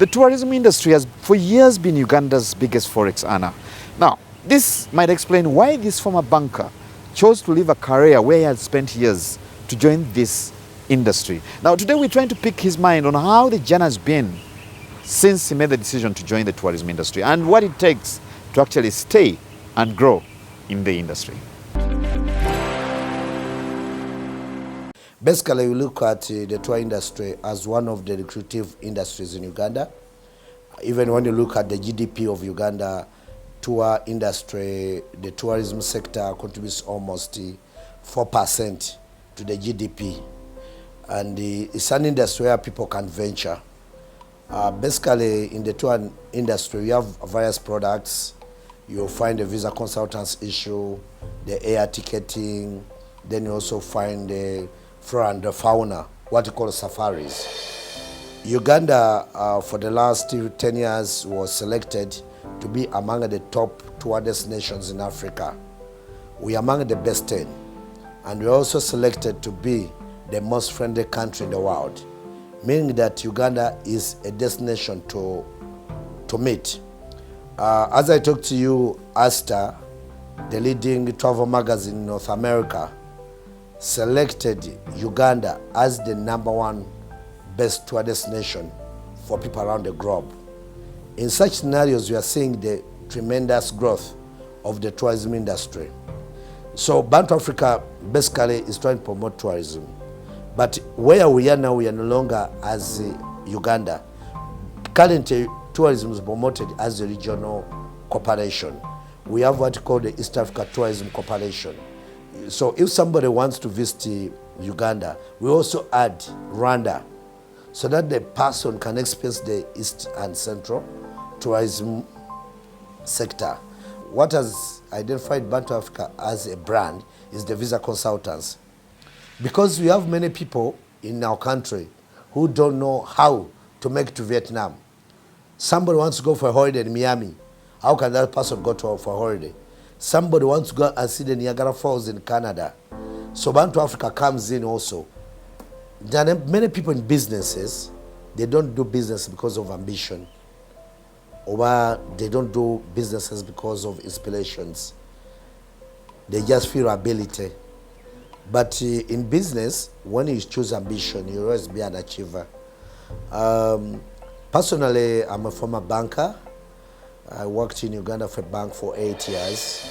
The tourism industry has for years been Uganda's biggest forex earner. Now, this might explain why this former banker chose to leave a career where he had spent years to join this industry. Now, today we're trying to pick his mind on how the journey has been since he made the decision to join the tourism industry and what it takes to actually stay and grow in the industry. Basically, we look at the tour industry as one of the lucrative industries in Uganda. Even when you look at the GDP of Uganda, tour industry, the tourism sector contributes almost 4% to the GDP. And it's an industry where people can venture. Basically, in the tour industry, we have various products. You'll find the visa consultants issue, the air ticketing, then you also find the flora and the fauna, what you call safaris. Uganda, for the last 10 years, was selected to be among the top tour destinations in Africa. We are among the best 10. And we are also selected to be the most friendly country in the world, meaning that Uganda is a destination to meet. As I talked to you, Asta, the leading travel magazine in North America, selected Uganda as the #1 best tour destination for people around the globe. In such scenarios, we are seeing the tremendous growth of the tourism industry. So Bantu Africa basically is trying to promote tourism. But where we are now, we are no longer as Uganda. Currently, tourism is promoted as a regional corporation. We have what we call the East Africa Tourism Corporation. So if somebody wants to visit Uganda, we also add Rwanda, so that the person can experience the East and Central tourism sector. What has identified Bantu Africa as a brand is the visa consultants. Because we have many people in our country who don't know how to make it to Vietnam. Somebody wants to go for a holiday in Miami. How can that person go for a holiday? Somebody wants to go and see the Niagara Falls in Canada. So Bantu Africa comes in also. There are many people in businesses, they don't do business because of ambition, or they don't do businesses because of inspirations. They just feel ability. But in business, when you choose ambition, you always be an achiever. Personally, I'm a former banker. I worked in Uganda for a bank for 8 years,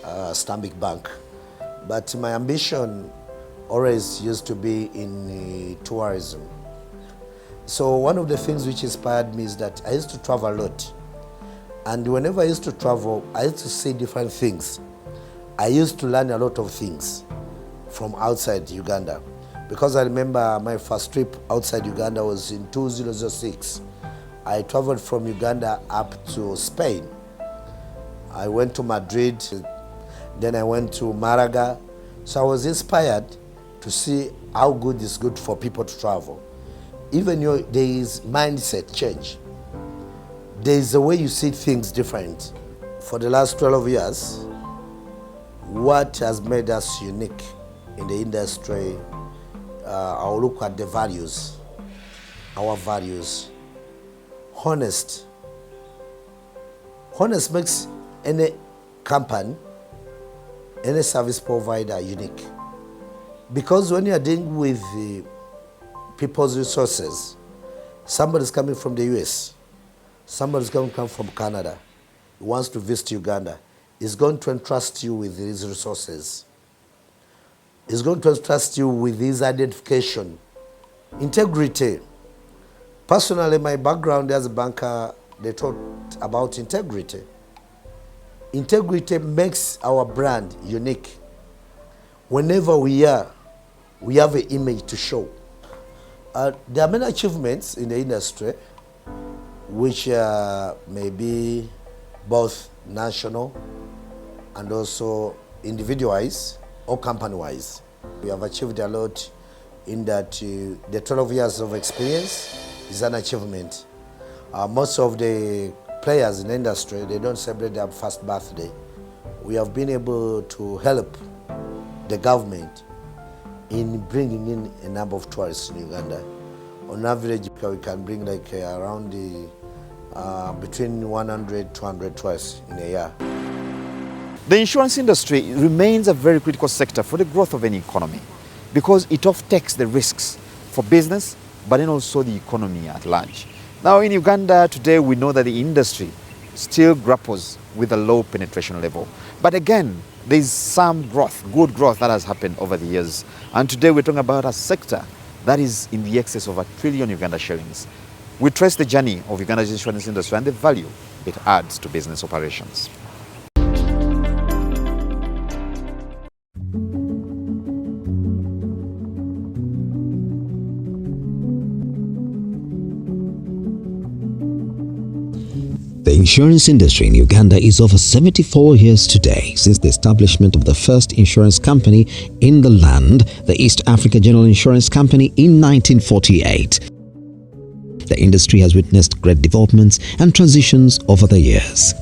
Stanbic Bank. But my ambition always used to be in tourism. So one of the things which inspired me is that I used to travel a lot. And whenever I used to travel, I used to see different things. I used to learn a lot of things from outside Uganda. Because I remember my first trip outside Uganda was in 2006. I traveled from Uganda up to Spain. I went to Madrid, then I went to Malaga. So I was inspired to see how good it's good for people to travel. Even there is mindset change. There is a way you see things different. For the last 12 years, what has made us unique in the industry, I'll look at the values, our values. Honest makes any company, any service provider unique. Because when you are dealing with people's resources, somebody's coming from the US, somebody's coming from Canada, he wants to visit Uganda, he's going to entrust you with his resources. He's going to entrust you with his identification, integrity. Personally, my background as a banker, they taught about integrity. Integrity makes our brand unique. Whenever we have an image to show. There are many achievements in the industry which may be both national and also individual-wise or company-wise. We have achieved a lot in that the 12 years of experience is an achievement. Most of the players in the industry, they don't celebrate their first birthday. We have been able to help the government in bringing in a number of tourists in Uganda. On average, we can bring like around between 100 to 200 tours in a year. The insurance industry remains a very critical sector for the growth of any economy because it offtakes the risks for business, but then also the economy at large. Now in Uganda today, we know that the industry still grapples with a low penetration level. But again, there's some growth, good growth that has happened over the years. And today we're talking about a sector that is in the excess of $1 trillion Uganda shillings. We trace the journey of Uganda's insurance industry and the value it adds to business operations. The insurance industry in Uganda is over 74 years today since the establishment of the first insurance company in the land, the East Africa General Insurance Company, in 1948. The industry has witnessed great developments and transitions over the years.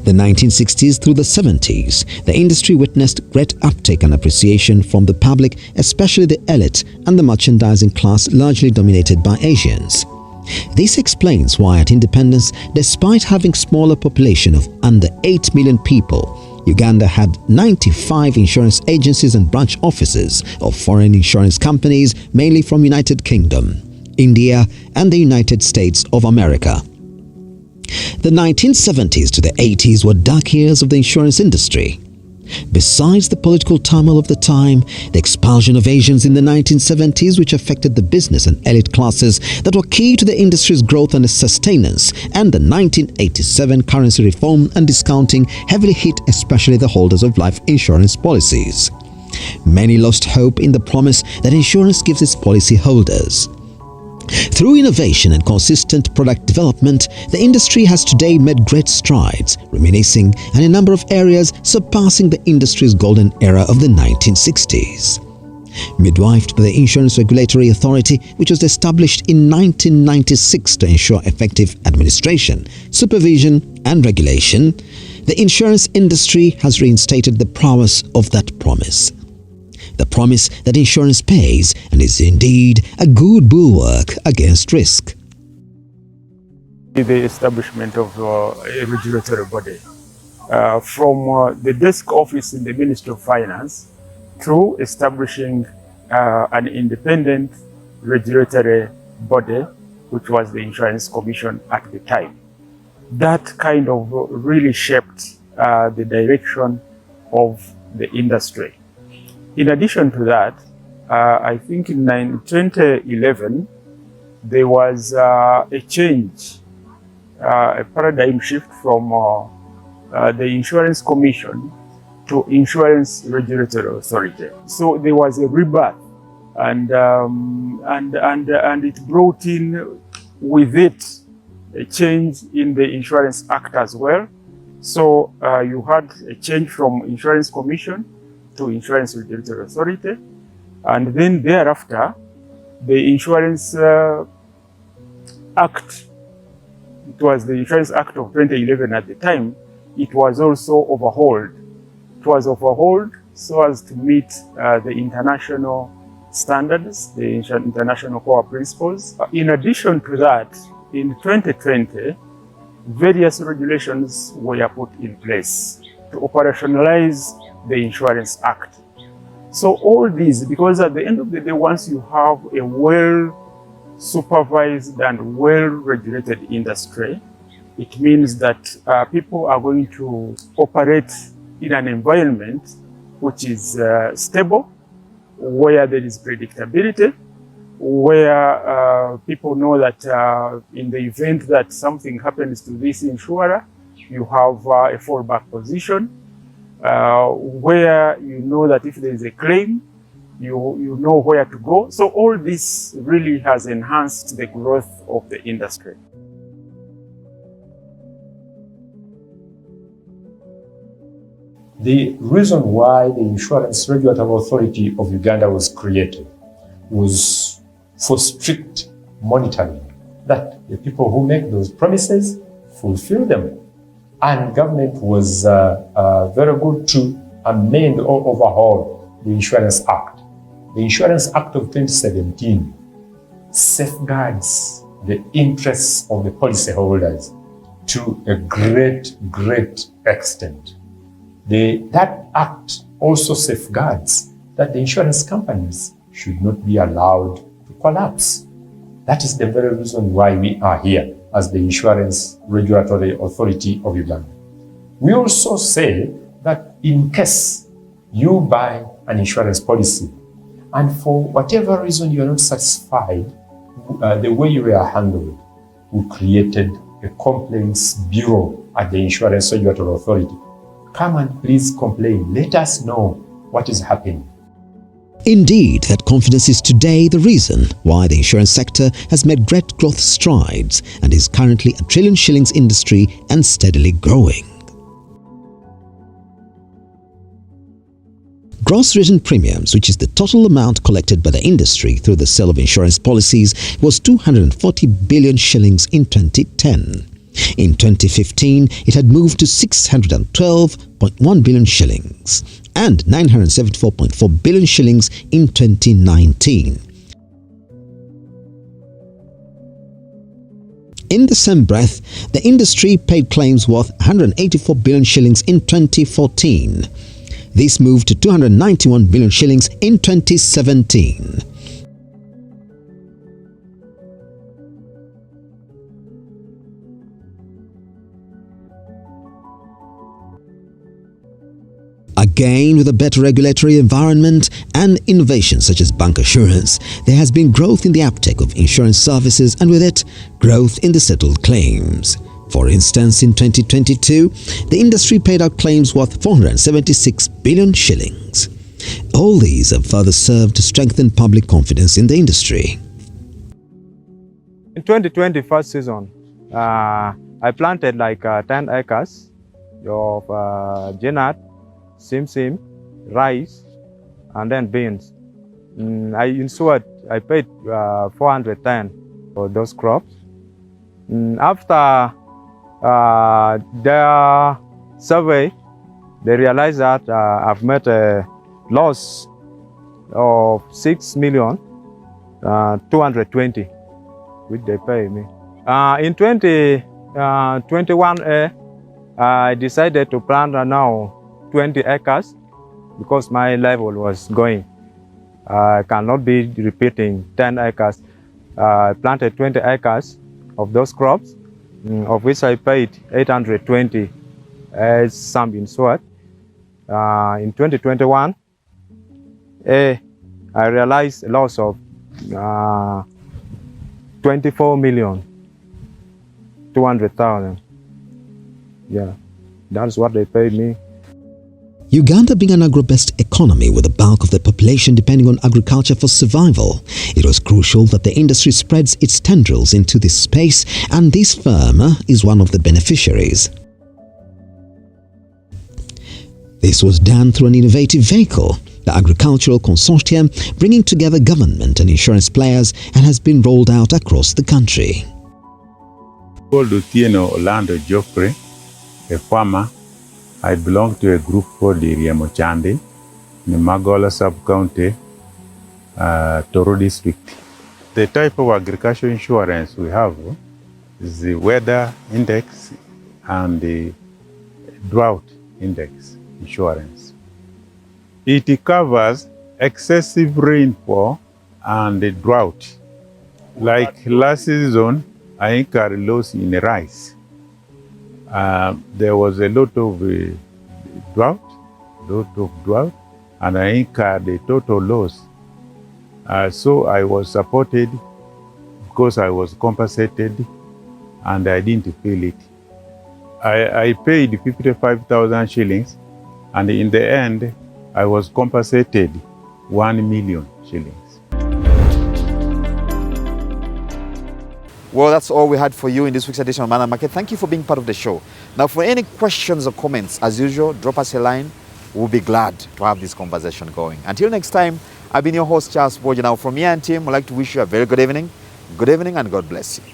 The 1960s through the 70s, the industry witnessed great uptake and appreciation from the public, especially the elite and the merchandising class largely dominated by Asians. This explains why at independence, despite having smaller population of under 8 million people, Uganda had 95 insurance agencies and branch offices of foreign insurance companies, mainly from United Kingdom, India and the United States of America. The 1970s to the 80s were dark years of the insurance industry. Besides the political turmoil of the time, the expulsion of Asians in the 1970s, which affected the business and elite classes that were key to the industry's growth and its sustenance, and the 1987 currency reform and discounting heavily hit especially the holders of life insurance policies. Many lost hope in the promise that insurance gives its policy holders. Through innovation and consistent product development, the industry has today made great strides, reminiscing and in a number of areas surpassing the industry's golden era of the 1960s. Midwifed by the Insurance Regulatory Authority, which was established in 1996 to ensure effective administration, supervision and regulation, the insurance industry has reinstated the prowess of that promise. The promise that insurance pays and is indeed a good bulwark against risk. The establishment of a regulatory body from the desk office in the Ministry of Finance through establishing an independent regulatory body, which was the Insurance Commission at the time. That kind of really shaped the direction of the industry. In addition to that, I think in 2011, there was a change, a paradigm shift from the Insurance Commission to Insurance Regulatory Authority. So there was a rebirth, and it brought in with it a change in the Insurance Act as well. So you had a change from Insurance Commission to Insurance Regulatory Authority, and then thereafter, the Insurance Act, it was the Insurance Act of 2011 at the time, it was also overhauled. It was overhauled so as to meet the international standards, the international core principles. In addition to that, in 2020, various regulations were put in place to operationalize the Insurance Act. So all these, because at the end of the day, once you have a well-supervised and well-regulated industry, it means that people are going to operate in an environment which is stable, where there is predictability, where people know that in the event that something happens to this insurer, you have a fallback position, where you know that if there is a claim, you know where to go. So all this really has enhanced the growth of the industry. The reason why the Insurance Regulatory Authority of Uganda was created was for strict monitoring, that the people who make those promises fulfill them. And government was very good to amend or overhaul the Insurance Act. The Insurance Act of 2017 safeguards the interests of the policyholders to a great, great extent. That act also safeguards that the insurance companies should not be allowed to collapse. That is the very reason why we are here as the Insurance Regulatory Authority of Uganda. We also say that in case you buy an insurance policy and for whatever reason you are not satisfied the way you are handled, we created a complaints bureau at the Insurance Regulatory Authority. Come and please complain. Let us know what is happening. Indeed, that confidence is today the reason why the insurance sector has made great growth strides and is currently a trillion shillings industry and steadily growing. Gross written premiums, which is the total amount collected by the industry through the sale of insurance policies, was 240 billion shillings in 2010. In 2015, it had moved to 612.1 billion shillings and 974.4 billion shillings in 2019. In the same breath, the industry paid claims worth 184 billion shillings in 2014. This moved to 291 billion shillings in 2017. Again, with a better regulatory environment and innovations such as bank assurance, there has been growth in the uptake of insurance services and with it, growth in the settled claims. For instance, in 2022, the industry paid out claims worth 476 billion shillings. All these have further served to strengthen public confidence in the industry. In 2020 first season, I planted like 10 acres of jenat, simsim, rice, and then beans. I paid 410 for those crops. After their survey, they realized that I've made a loss of 6,220,000, which they pay me. In 2021, I decided to plant now 20 acres because my level was going. I cannot be repeating 10 acres. I planted 20 acres of those crops, of which I paid 820 as some insured. In 2021, I realized a loss of 24,200,000. Yeah, that's what they paid me. Uganda being an agro-based economy with the bulk of the population depending on agriculture for survival, it was crucial that the industry spreads its tendrils into this space, and this firm is one of the beneficiaries. This was done through an innovative vehicle, the Agricultural Consortium, bringing together government and insurance players, and has been rolled out across the country. Called Otieno Orlando Joffrey, a farmer. I belong to a group called the Riemochandi in the Magola sub-county, Toro district. The type of agricultural insurance we have is the weather index and the drought index insurance. It covers excessive rainfall and the drought. Like last season, I incurred loss in rice. There was a lot of drought, and I incurred a total loss. So I was supported because I was compensated, and I didn't feel it. I paid 55,000 shillings, and in the end, I was compensated 1 million shillings. Well, that's all we had for you in this week's edition of Money and Market. Thank you for being part of the show. Now, for any questions or comments, as usual, drop us a line. We'll be glad to have this conversation going. Until next time, I've been your host, Charles Boja. Now, from me and team, I'd like to wish you a very good evening, and God bless you.